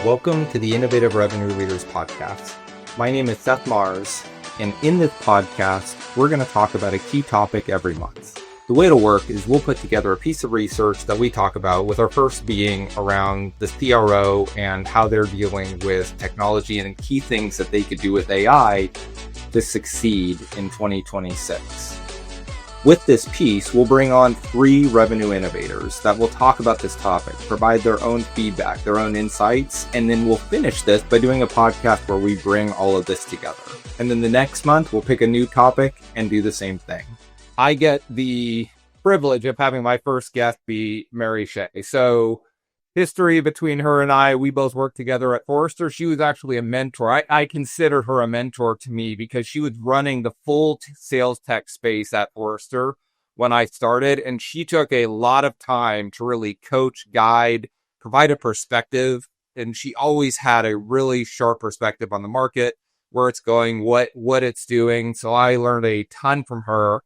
Welcome to the Innovative Revenue Leaders Podcast. My name is Seth Mars, and in this podcast, we're going to talk about a key topic every month. The way it'll work is we'll put together a piece of research that we talk about, with our first being around the CRO and how they're dealing with technology and key things that they could do with AI to succeed in 2026. With this piece, we'll bring on 3 revenue innovators that will talk about this topic, provide their own feedback, their own insights, and then we'll finish this by doing a podcast where we bring all of this together. And then the next month, we'll pick a new topic and do the same thing. I get the privilege of having my first guest be Mary Shea. So history between her and I, we both worked together at Forrester. She was actually a mentor. I consider her a mentor to me because she was running the full sales tech space at Forrester when I started. And she took a lot of time to really coach, guide, provide a perspective. And she always had a really sharp perspective on the market, where it's going, what it's doing. So I learned a ton from her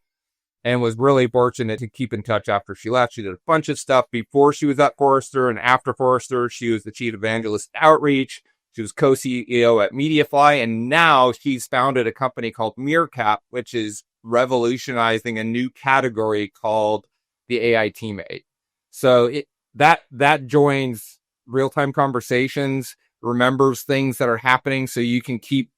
and was really fortunate to keep in touch after she left. She did a bunch of stuff before she was at Forrester, and after Forrester, she was the chief evangelist outreach. She was co-CEO at Mediafly, and now she's founded a company called MirCap, which is revolutionizing a new category called the AI teammate. So that joins real-time conversations, remembers things that are happening, so you can keep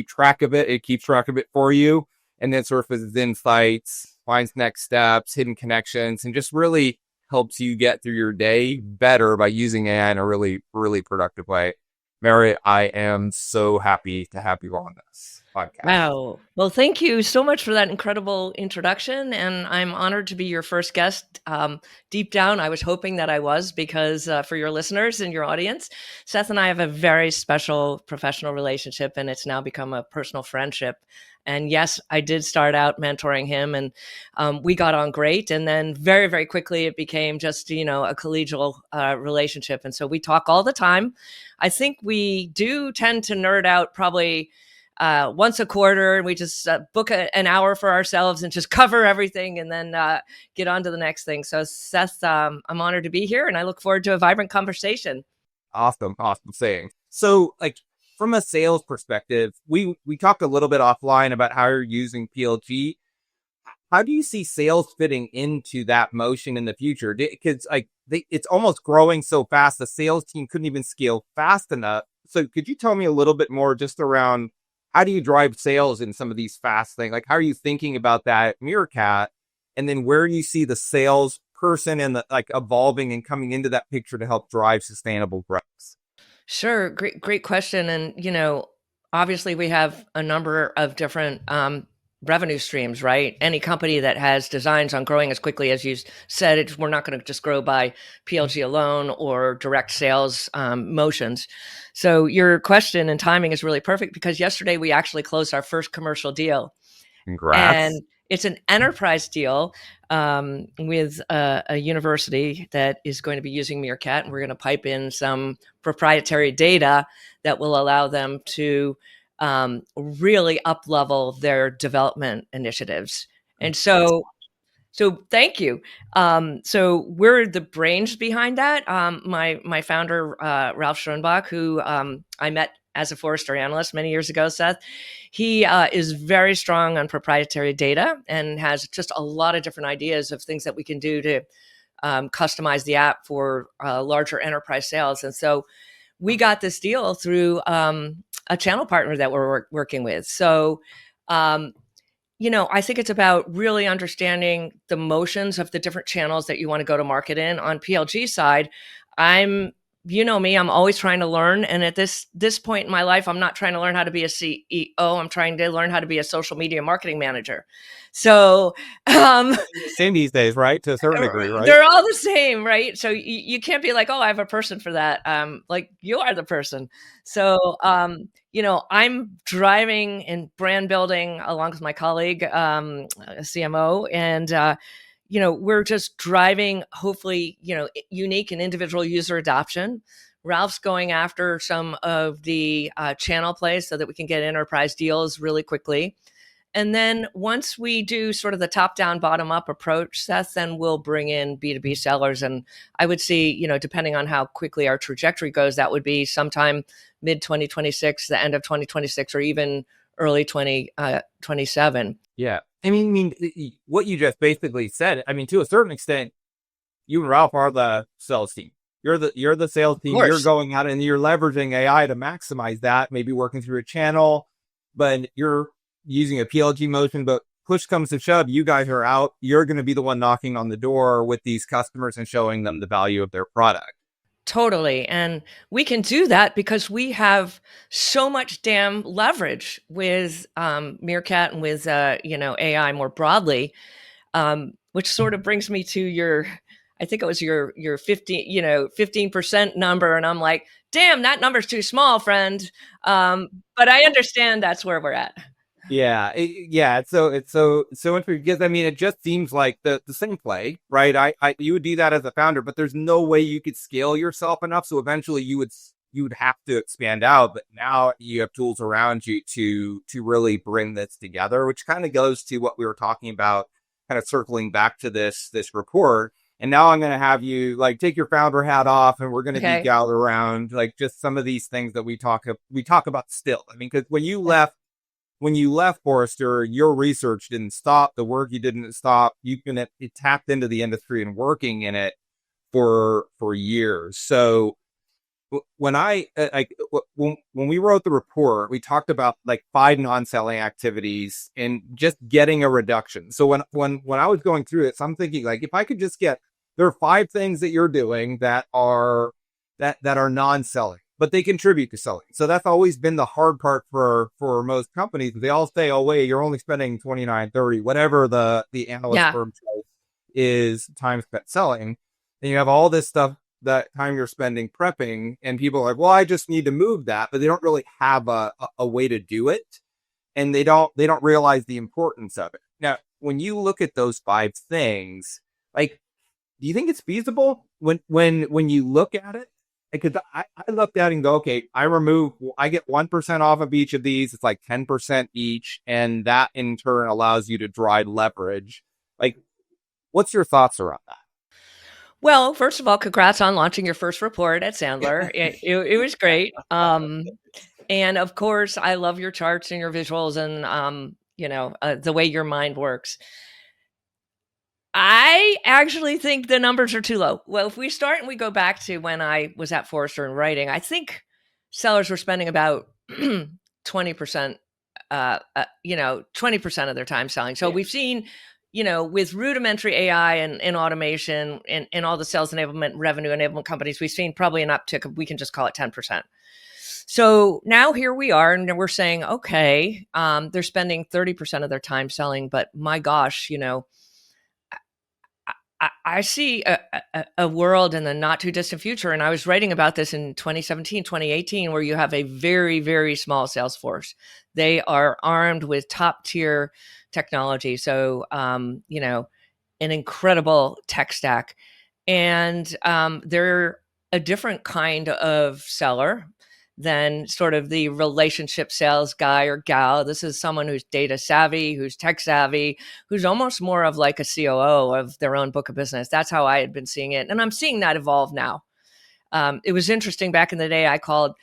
track of it. It keeps track of it for you, and then surfaces insights, finds next steps, hidden connections, and just really helps you get through your day better by using AI in a really, really productive way. Mary, I am so happy to have you on this podcast. Wow. Well, thank you so much for that incredible introduction. And I'm honored to be your first guest. Deep down, I was hoping that I was, because for your listeners and your audience, Seth and I have a very special professional relationship, and it's now become a personal friendship. And yes, I did start out mentoring him, and we got on great. And then very, very quickly, it became just, a collegial relationship. And so we talk all the time. I think we do tend to nerd out probably once a quarter, and we just book an hour for ourselves and just cover everything, and then get on to the next thing. So Seth, I'm honored to be here, and I look forward to a vibrant conversation. Awesome saying. So, from a sales perspective, we talked a little bit offline about how you're using PLG. How do you see sales fitting into that motion in the future? Because it's almost growing so fast, the sales team couldn't even scale fast enough. So could you tell me a little bit more just around how do you drive sales in some of these fast things? How are you thinking about that at MirCap? And then where do you see the sales person and the evolving and coming into that picture to help drive sustainable growth? Sure. Great question. And, obviously we have a number of different revenue streams, right? Any company that has designs on growing as quickly as you said, we're not going to just grow by PLG alone or direct sales motions. So your question and timing is really perfect, because yesterday we actually closed our first commercial deal. Congrats. And it's an enterprise deal with a university that is going to be using MirCap, and we're going to pipe in some proprietary data that will allow them to really up-level their development initiatives. And so thank you. So we're the brains behind that. My founder, Ralph Schoenbach, who I met as a Forrester analyst many years ago, Seth, he is very strong on proprietary data and has just a lot of different ideas of things that we can do to customize the app for larger enterprise sales. And so we got this deal through a channel partner that we're working with. So, I think it's about really understanding the motions of the different channels that you want to go to market in. On PLG side, I'm always trying to learn. And at this point in my life, I'm not trying to learn how to be a CEO. I'm trying to learn how to be a social media marketing manager. So, same these days, right? To a certain degree, right? They're all the same, right? So you can't be like, oh, I have a person for that. You are the person. So, I'm driving and brand building along with my colleague, CMO, and, we're just driving, hopefully, unique and individual user adoption. Ralph's going after some of the channel plays so that we can get enterprise deals really quickly. And then once we do sort of the top down, bottom up approach, Seth, then we'll bring in B2B sellers. And I would see, depending on how quickly our trajectory goes, that would be sometime mid 2026, the end of 2026, or even early 2027. Yeah. I mean, what you just basically said, I mean, to a certain extent, you and Ralph are the sales team. You're the sales team. You're going out and you're leveraging AI to maximize that, maybe working through a channel, but you're using a PLG motion. But push comes to shove, you guys are out. You're going to be the one knocking on the door with these customers and showing them the value of their product. Totally. And we can do that because we have so much damn leverage with MirCap and with AI more broadly, which sort of brings me to I think it was your 15% number. And I'm like, damn, that number's too small, friend. But I understand that's where we're at. Yeah. It's so interesting because I mean, it just seems like the same play, right? You would do that as a founder, but there's no way you could scale yourself enough. So eventually you would have to expand out, but now you have tools around you to really bring this together, which kind of goes to what we were talking about, kind of circling back to this report. And now I'm going to have you like take your founder hat off, and we're going to geek out around like just some of these things that we talk about still. I mean, because when you left Forrester, your research didn't stop. The work you didn't stop. It tapped into the industry and working in it for years. So when we wrote the report, we talked about like 5 non-selling activities and just getting a reduction. So when I was going through it, so I'm thinking like, if I could just there are 5 things that you're doing that are non-selling, but they contribute to selling. So that's always been the hard part for most companies. They all say, oh, wait, you're only spending 29, 30, whatever the analyst firm says is time spent selling. And you have all this stuff, that time you're spending prepping, and people are like, well, I just need to move that, but they don't really have a way to do it. And they don't realize the importance of it. Now, when you look at those 5 things, like, do you think it's feasible when you look at it? Because I looked at it and go, okay, I get 1% off of each of these. It's like 10% each. And that in turn allows you to drive leverage. Like, what's your thoughts around that? Well, first of all, congrats on launching your first report at Sandler. It was great. And of course, I love your charts and your visuals and, the way your mind works. I actually think the numbers are too low. Well, if we start and we go back to when I was at Forrester and writing, I think sellers were spending about 20%, 20% of their time selling. So we've seen, with rudimentary AI and automation and all the sales enablement, revenue enablement companies, we've seen probably an uptick of, we can just call it 10%. So now here we are, and we're saying, okay, they're spending 30% of their time selling, but my gosh, I see a world in the not too distant future. And I was writing about this in 2017, 2018, where you have a very, very small sales force. They are armed with top tier technology. So, an incredible tech stack. And they're a different kind of seller than sort of the relationship sales guy or gal. This is someone who's data savvy, who's tech savvy, who's almost more of like a COO of their own book of business. That's how I had been seeing it. And I'm seeing that evolve now. It was interesting back in the day, I called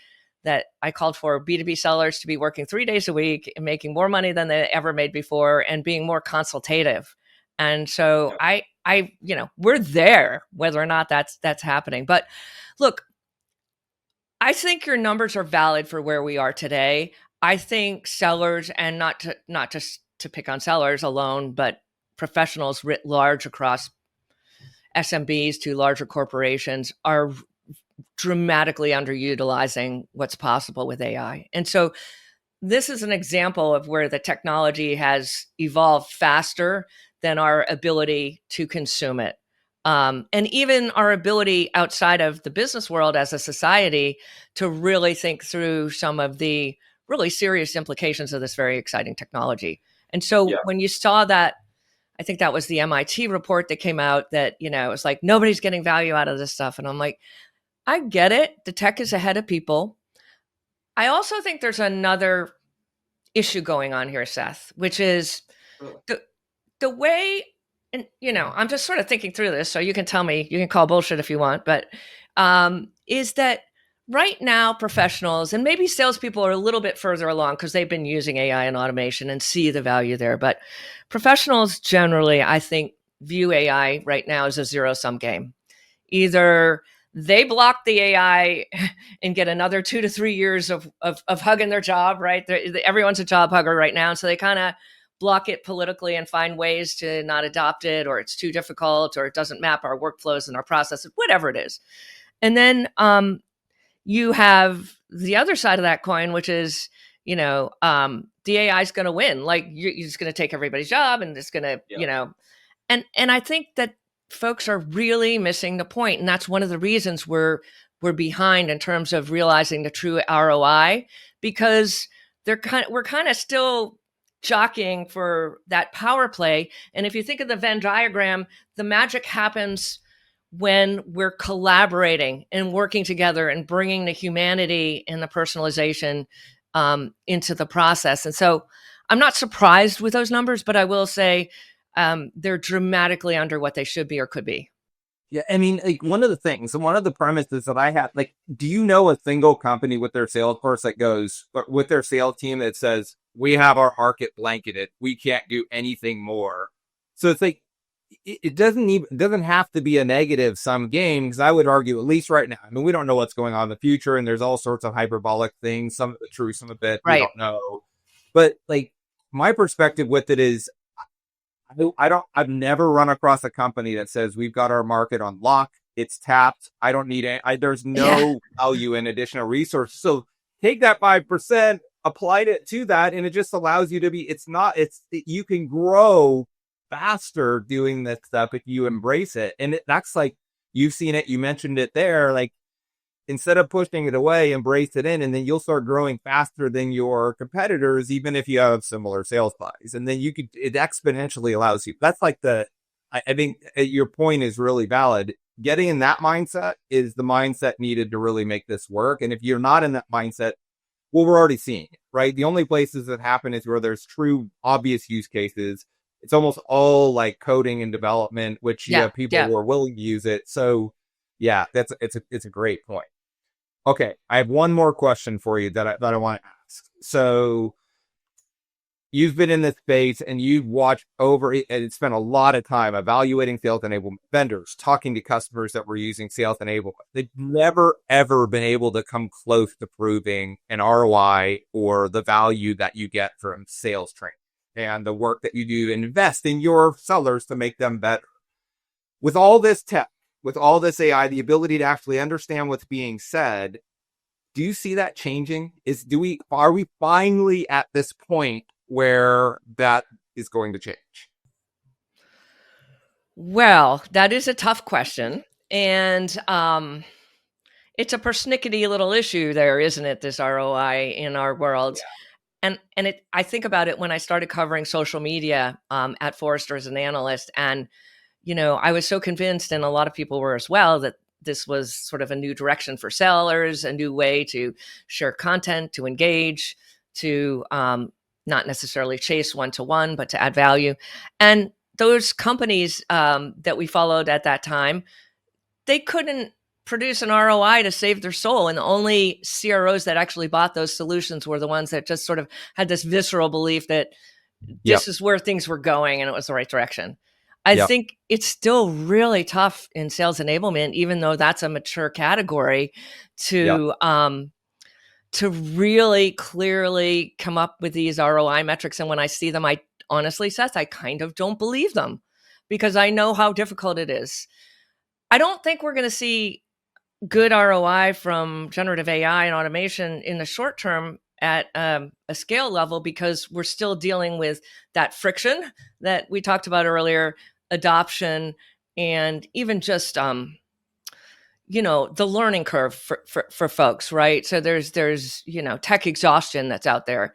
for B2B sellers to be working 3 days a week and making more money than they ever made before and being more consultative. And so we're there, whether or not that's happening. But look, I think your numbers are valid for where we are today. I think sellers, and not just to pick on sellers alone, but professionals writ large across SMBs to larger corporations, are dramatically underutilizing what's possible with AI. And so this is an example of where the technology has evolved faster than our ability to consume it. And even our ability outside of the business world as a society to really think through some of the really serious implications of this very exciting technology. And so when you saw that, I think that was the MIT report that came out that, it was like, nobody's getting value out of this stuff. And I'm like, I get it. The tech is ahead of people. I also think there's another issue going on here, Seth, which is Really? the the way, and I'm just sort of thinking through this, so you can tell me, you can call bullshit if you want, but is that right now professionals and maybe salespeople are a little bit further along because they've been using AI and automation and see the value there, but professionals generally, I think, view AI right now as a zero-sum game. Either they block the AI and get another 2 to 3 years of hugging their job, right? Everyone's a job hugger right now. So they kind of block it politically and find ways to not adopt it, or it's too difficult, or it doesn't map our workflows and our processes, whatever it is. And then you have the other side of that coin, which is, the AI is going to win. Like you're just going to take everybody's job and it's going to, and I think that folks are really missing the point, and that's one of the reasons we're behind in terms of realizing the true ROI, because we're kind of still jockeying for that power play. And if you think of the Venn diagram, the magic happens when we're collaborating and working together and bringing the humanity and the personalization into the process. And so I'm not surprised with those numbers, but I will say they're dramatically under what they should be or could be. Yeah, I mean, like one of the things, and one of the premises that I have, like, do you know a single company with their sales force that goes, with their sales team that says, we have our market blanketed, we can't do anything more? So it's like, it doesn't have to be a negative sum game, because I would argue, at least right now, I mean, we don't know what's going on in the future, and there's all sorts of hyperbolic things, some of it true, some of it we Right. don't know. But like, my perspective with it is, I've never run across a company that says we've got our market on lock, it's tapped, I don't need there's Yeah. no value in additional resources. So take that 5%, applied it to that, and it just allows you to be, you can grow faster doing this stuff if you embrace it. And that's like, you've seen it, you mentioned it there, like, instead of pushing it away, embrace it in, and then you'll start growing faster than your competitors, even if you have similar sales buys. And then it exponentially allows you. That's like I think your point is really valid. Getting in that mindset is the mindset needed to really make this work. And if you're not in that mindset, well, we're already seeing it, right? The only places that happen is where there's true, obvious use cases. It's almost all like coding and development, which you Yeah. have people Yeah. who are willing to use it. So yeah, it's a great point. Okay, I have one more question for you that I want to ask. So you've been in this space and you've watched and spent a lot of time evaluating sales enablement vendors, talking to customers that were using sales enablement. They've never, ever been able to come close to proving an ROI or the value that you get from sales training and the work that you do to invest in your sellers to make them better. With all this tech, with all this AI, the ability to actually understand what's being said, do you see that changing? Are we finally at this point where that is going to change? Well, that is a tough question. And it's a persnickety little issue there, isn't it? This ROI in our world. And I think about it when I started covering social media at Forrester as an analyst. And, I was so convinced, and a lot of people were as well, that this was sort of a new direction for sellers, a new way to share content, to engage, to not necessarily chase one-to-one, but to add value. And those companies that we followed at that time, they couldn't produce an ROI to save their soul. And the only CROs that actually bought those solutions were the ones that just sort of had this visceral belief that Yep. this is where things were going and it was the right direction. I Yep. think it's still really tough in sales enablement, even though that's a mature category, Yep. to really clearly come up with these ROI metrics. And when I see them, I honestly, Seth, I kind of don't believe them because I know how difficult it is. I don't think we're going to see good ROI from generative AI and automation in the short term at a scale level because we're still dealing with that friction that we talked about earlier, adoption, and even just the learning curve for folks, right? So there's tech exhaustion that's out there.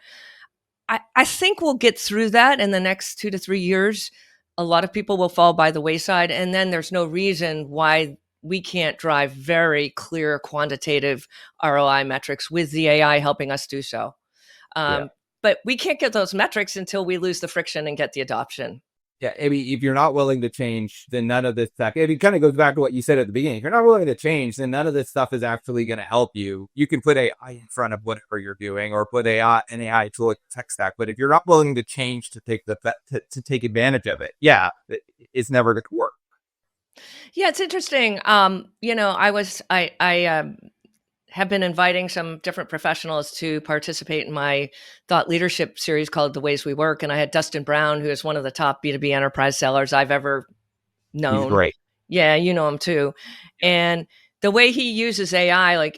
I think we'll get through that in the next 2 to 3 years. A lot of people will fall by the wayside, and then there's no reason why we can't drive very clear quantitative ROI metrics with the AI helping us do so. Yeah. but we can't get those metrics until we lose the friction and get the adoption. Yeah, I mean, if you're not willing to change, then none of this stuff, it kind of goes back to what you said at the beginning. If you're not willing to change, then none of this stuff is actually going to help you. You can put AI in front of whatever you're doing or put an AI tool like tech stack. But if you're not willing to change to take to take advantage of it, yeah, it's never going to work. Yeah, it's interesting. I have been inviting some different professionals to participate in my thought leadership series called The Ways We Work. And I had Dustin Brown, who is one of the top B2B enterprise sellers I've ever known. He's great. Yeah, you know him too. And the way he uses AI,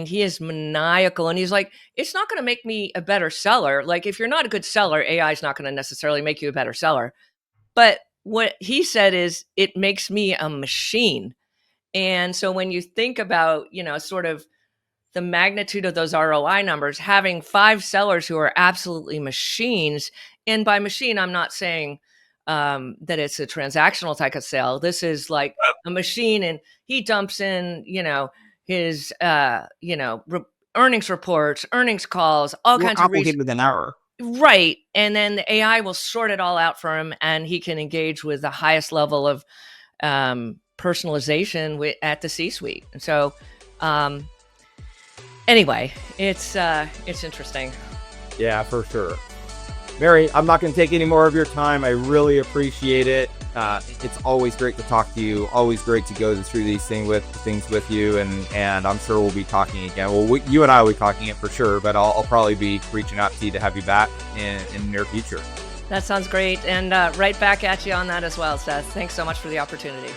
he is maniacal. And he's like, it's not going to make me a better seller. Like, if you're not a good seller, AI is not going to necessarily make you a better seller. But what he said is, it makes me a machine. And so when you think about, sort of the magnitude of those ROI numbers, having 5 sellers who are absolutely machines, and by machine, I'm not saying that it's a transactional type of sale. This is like a machine, and he dumps in, his, earnings reports, earnings calls, all kinds of research. Within an hour. Right. And then the AI will sort it all out for him, and he can engage with the highest level of personalization at the C-suite. And so, anyway, it's interesting. Yeah, for sure. Mary, I'm not going to take any more of your time. I really appreciate it. It's always great to talk to you. Always great to go through these things with you. And I'm sure we'll be talking again. Well, you and I will be talking it for sure, but I'll probably be reaching out to you to have you back in the near future. That sounds great. And right back at you on that as well, Seth. Thanks so much for the opportunity.